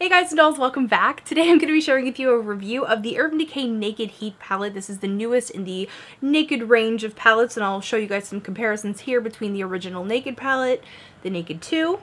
Hey guys and dolls, welcome back. Today I'm going to be sharing with you a review of the Urban Decay Naked Heat Palette. This is the newest in the Naked range of palettes, and I'll show you guys some comparisons here between the original Naked palette, the Naked 2,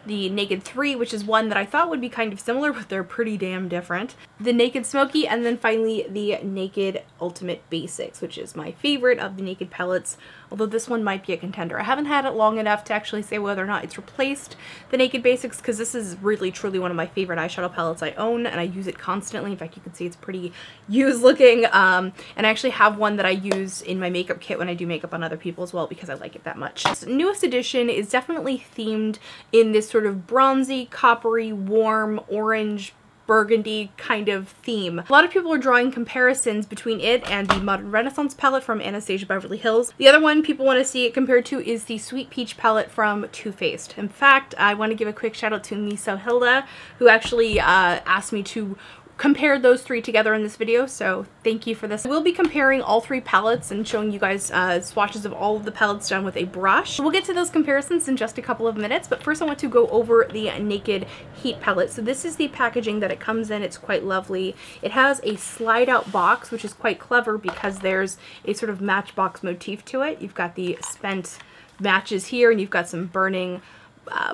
the Naked 3, which is one that I thought would be kind of similar, but they're pretty damn different, the Naked Smoky, and then finally the Naked Ultimate Basics, which is my favorite of the Naked palettes, although this one might be a contender. I haven't had it long enough to actually say whether or not it's replaced the Naked Basics, because this is really truly one of my favorite eyeshadow palettes I own, and I use it constantly. In fact, you can see it's pretty used looking, and I actually have one that I use in my makeup kit when I do makeup on other people as well, because I like it that much. This newest edition is definitely themed in this sort of bronzy, coppery, warm, orange, burgundy kind of theme. A lot of people are drawing comparisons between it and the Modern Renaissance palette from Anastasia Beverly Hills. The other one people want to see it compared to is the Sweet Peach palette from Too Faced. In fact, I want to give a quick shout out to Miso Hilda, who actually asked me to compare those three together in this video, so thank you for this. We'll be comparing all three palettes and showing you guys swatches of all of the palettes done with a brush. We'll get to those comparisons in just a couple of minutes, but first I want to go over the Naked Heat palette. So this is the packaging that it comes in. It's quite lovely. It has a slide out box, which is quite clever because there's a sort of matchbox motif to it. You've got the spent matches here, and you've got some burning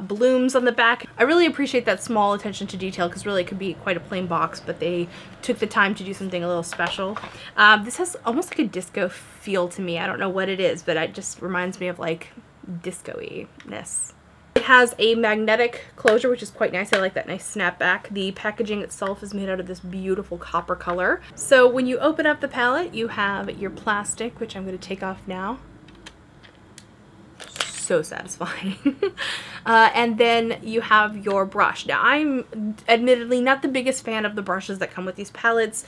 blooms on the back. I really appreciate that small attention to detail, because really it could be quite a plain box, but they took the time to do something a little special. This has almost like a disco feel to me. I don't know what it is, but it just reminds me of like disco-y-ness. It has a magnetic closure, which is quite nice. I like that nice snapback. The packaging itself is made out of this beautiful copper color. So when you open up the palette, you have your plastic, which I'm going to take off now. So satisfying. And then you have your brush. Now, I'm admittedly not the biggest fan of the brushes that come with these palettes,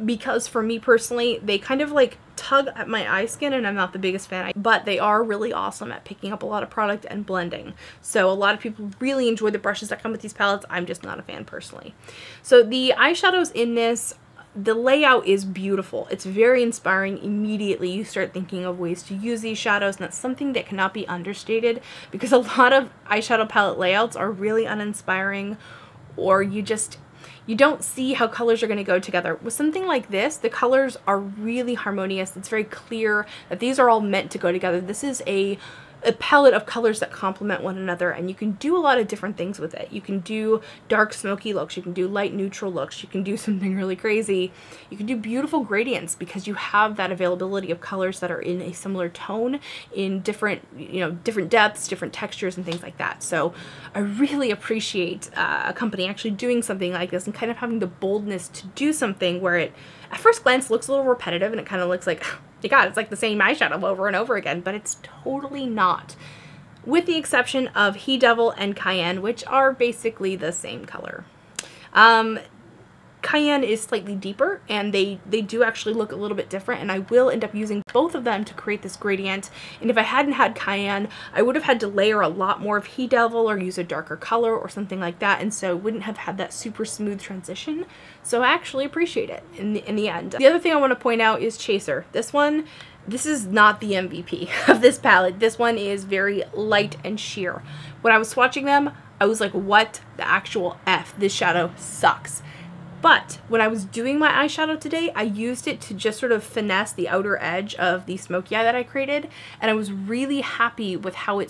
because for me personally, they kind of like tug at my eye skin, and I'm not the biggest fan, but they are really awesome at picking up a lot of product and blending. So a lot of people really enjoy the brushes that come with these palettes. I'm just not a fan personally. So the eyeshadows in this, the layout is beautiful. It's very inspiring. Immediately you start thinking of ways to use these shadows, and that's something that cannot be understated, because a lot of eyeshadow palette layouts are really uninspiring, or you don't see how colors are going to go together. With something like this, the colors are really harmonious. It's very clear that these are all meant to go together. This is a palette of colors that complement one another, and you can do a lot of different things with it. You can do dark smoky looks, you can do light neutral looks, you can do something really crazy. You can do beautiful gradients because you have that availability of colors that are in a similar tone, in different, different depths, different textures, and things like that. So I really appreciate a company actually doing something like this and kind of having the boldness to do something where it, at first glance, looks a little repetitive, and it kind of looks like, God, it's like the same eyeshadow over and over again, but it's totally not. With the exception of He Devil and Cayenne, which are basically the same color. Cayenne is slightly deeper, and they do actually look a little bit different, and I will end up using both of them to create this gradient. And if I hadn't had Cayenne, I would have had to layer a lot more of He Devil or use a darker color or something like that, and so wouldn't have had that super smooth transition. So I actually appreciate it in the end. The other thing I want to point out is Chaser. This is not the MVP of this palette. This one is very light and sheer. When I was swatching them, I was like, what the actual F? This shadow sucks. But when I was doing my eyeshadow today, I used it to just sort of finesse the outer edge of the smoky eye that I created, and I was really happy with how it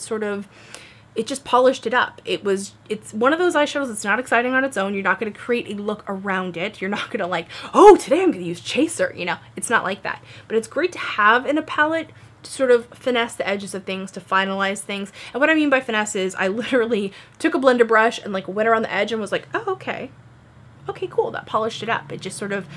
just polished it up. It's one of those eyeshadows that's not exciting on its own. You're not going to create a look around it. You're not going to like, oh, today I'm going to use Chaser, it's not like that. But it's great to have in a palette to sort of finesse the edges of things, to finalize things. And what I mean by finesse is I literally took a blender brush and like went around the edge and was like, oh, okay, cool, that polished it up. It just sort of,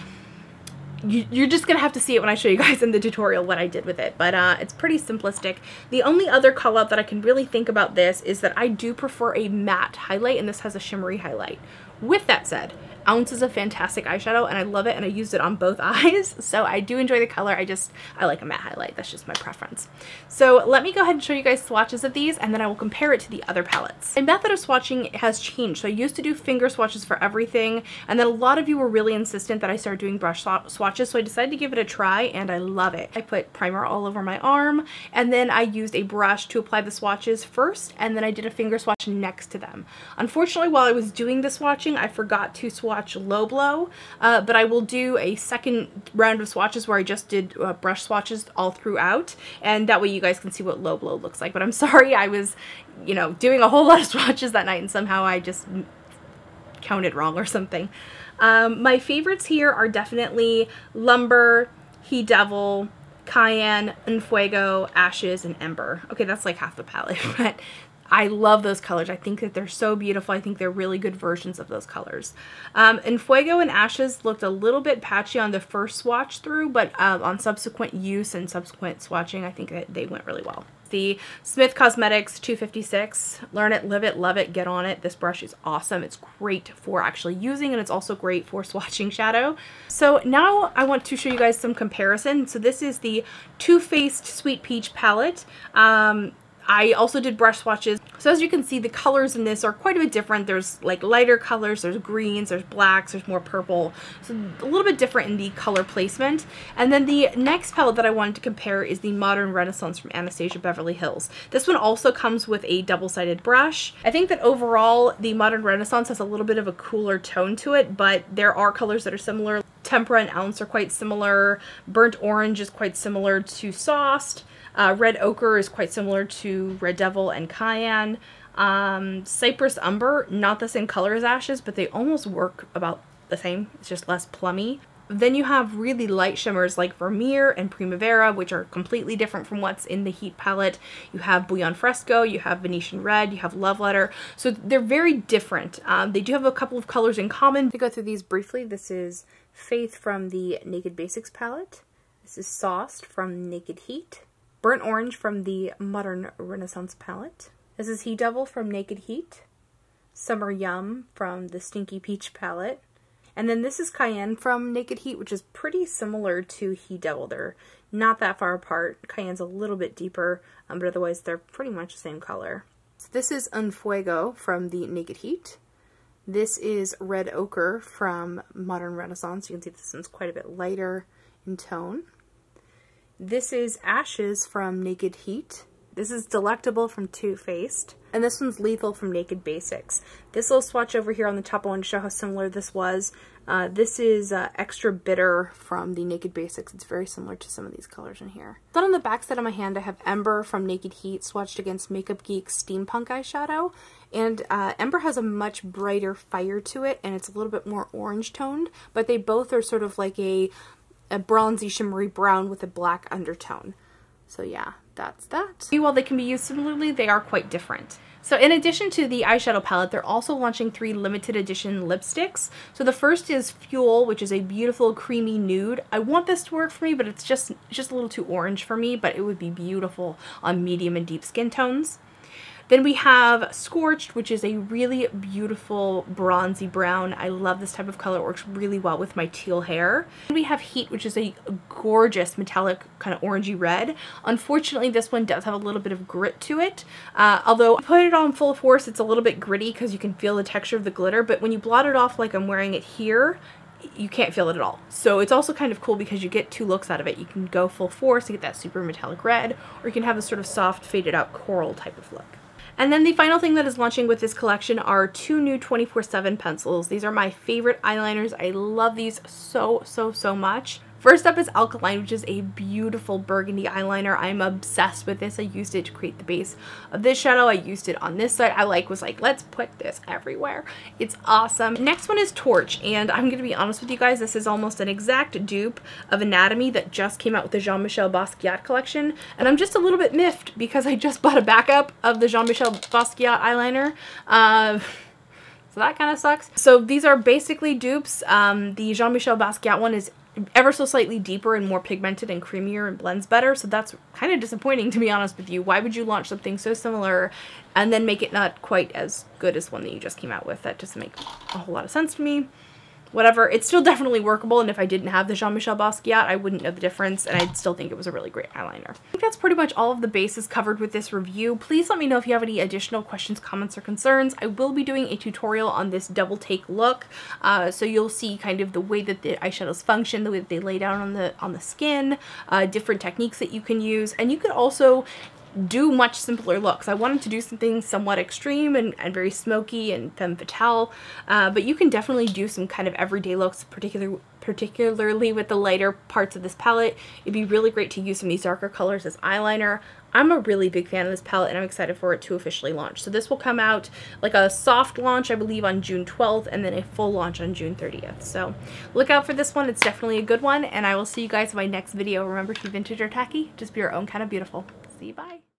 you're just gonna have to see it when I show you guys in the tutorial what I did with it, but it's pretty simplistic. The only other call out that I can really think about this is that I do prefer a matte highlight, and this has a shimmery highlight. With that said, Ounce is a fantastic eyeshadow, and I love it, and I used it on both eyes, so I do enjoy the color. I like a matte highlight. That's just my preference. So let me go ahead and show you guys swatches of these, and then I will compare it to the other palettes. My method of swatching has changed. So I used to do finger swatches for everything, and then a lot of you were really insistent that I start doing brush swatches, so I decided to give it a try, and I love it. I put primer all over my arm, and then I used a brush to apply the swatches first, and then I did a finger swatch next to them. Unfortunately, while I was doing the swatches, swatching, I forgot to swatch low blow, but I will do a second round of swatches where I just did brush swatches all throughout, and that way you guys can see what low blow looks like. But I'm sorry, I was, you know, doing a whole lot of swatches that night and somehow I just counted wrong or something. My favorites here are definitely Lumber, He Devil, Cayenne, Fuego, Ashes, and Ember. Okay, that's like half the palette, but I love those colors. I think that they're so beautiful. I think they're really good versions of those colors. Fuego and Ashes looked a little bit patchy on the first swatch through, but on subsequent use and subsequent swatching, I think that they went really well. The Smith Cosmetics 256. Learn it, live it, love it, get on it. This brush is awesome. It's great for actually using, and it's also great for swatching shadow. So now I want to show you guys some comparison. So this is the Too Faced Sweet Peach palette. I also did brush swatches. So as you can see, the colors in this are quite a bit different. There's like lighter colors, there's greens, there's blacks, there's more purple. So a little bit different in the color placement. And then the next palette that I wanted to compare is the Modern Renaissance from Anastasia Beverly Hills. This one also comes with a double-sided brush. I think that overall the Modern Renaissance has a little bit of a cooler tone to it, but there are colors that are similar. Tempera and Ounce are quite similar. Burnt Orange is quite similar to Sauced. Red Ochre is quite similar to Red Devil and Cayenne. Cypress Umber, not the same color as Ashes, but they almost work about the same. It's just less plummy. Then you have really light shimmers like Vermeer and Primavera, which are completely different from what's in the Heat palette. You have Bouillon Fresco, you have Venetian Red, you have Love Letter. So they're very different. They do have a couple of colors in common. To go through these briefly, this is Faith from the Naked Basics palette. This is Sauced from Naked Heat. Burnt Orange from the Modern Renaissance palette. This is He Devil from Naked Heat. Summer Yum from the Stinky Peach palette. And then this is Cayenne from Naked Heat, which is pretty similar to He Devil. They're not that far apart. Cayenne's a little bit deeper, but otherwise they're pretty much the same color. So this is Fuego from the Naked Heat. This is Red Ochre from Modern Renaissance. You can see this one's quite a bit lighter in tone. This is Ashes from Naked Heat. This is Delectable from Too Faced. And this one's Lethal from Naked Basics. This little swatch over here on the top, I want to show how similar this was. This is Extra Bitter from the Naked Basics. It's very similar to some of these colors in here. Then on the back side of my hand, I have Ember from Naked Heat swatched against Makeup Geek's Steampunk eyeshadow. And Ember has a much brighter fire to it, and it's a little bit more orange toned, but they both are sort of like a bronzy shimmery brown with a black undertone. So yeah, that's that. While they can be used similarly, they are quite different. So in addition to the eyeshadow palette, they're also launching 3 limited edition lipsticks. So the first is Fuel, which is a beautiful creamy nude. I want this to work for me, but it's just a little too orange for me, but it would be beautiful on medium and deep skin tones. Then we have Scorched, which is a really beautiful bronzy brown. I love this type of color. It works really well with my teal hair. Then we have Heat, which is a gorgeous metallic kind of orangey red. Unfortunately, this one does have a little bit of grit to it. Although I put it on full force, it's a little bit gritty because you can feel the texture of the glitter. But when you blot it off like I'm wearing it here, you can't feel it at all. So it's also kind of cool because you get 2 looks out of it. You can go full force and get that super metallic red, or you can have a sort of soft faded out coral type of look. And then the final thing that is launching with this collection are 2 new 24/7 pencils. These are my favorite eyeliners. I love these so much. First up is Alkaline, which is a beautiful burgundy eyeliner. I'm obsessed with this. I used it to create the base of this shadow. I used it on this side. I was like, let's put this everywhere. It's awesome. Next one is Torch, and I'm going to be honest with you guys, this is almost an exact dupe of Anatomy that just came out with the Jean-Michel Basquiat collection, and I'm just a little bit miffed because I just bought a backup of the Jean-Michel Basquiat eyeliner. So that kind of sucks. So these are basically dupes. The Jean-Michel Basquiat one is ever so slightly deeper and more pigmented and creamier and blends better, so that's kind of disappointing, to be honest with you. Why would you launch something so similar and then make it not quite as good as one that you just came out with? That doesn't make a whole lot of sense to me. Whatever, it's still definitely workable, and if I didn't have the Jean-Michel Basquiat, I wouldn't know the difference, and I'd still think it was a really great eyeliner. I think that's pretty much all of the bases covered with this review. Please let me know if you have any additional questions, comments, or concerns. I will be doing a tutorial on this double take look, so you'll see kind of the way that the eyeshadows function, the way that they lay down on the skin, different techniques that you can use, and you could also do much simpler looks. I wanted to do something somewhat extreme and very smoky and femme fatale, but you can definitely do some kind of everyday looks, particularly with the lighter parts of this palette. It'd be really great to use some of these darker colors as eyeliner. I'm a really big fan of this palette, and I'm excited for it to officially launch. So this will come out like a soft launch, I believe, on June 12th, and then a full launch on June 30th. So look out for this one. It's definitely a good one, and I will see you guys in my next video. Remember to be vintage or tacky. Just be your own kind of beautiful. See you, bye.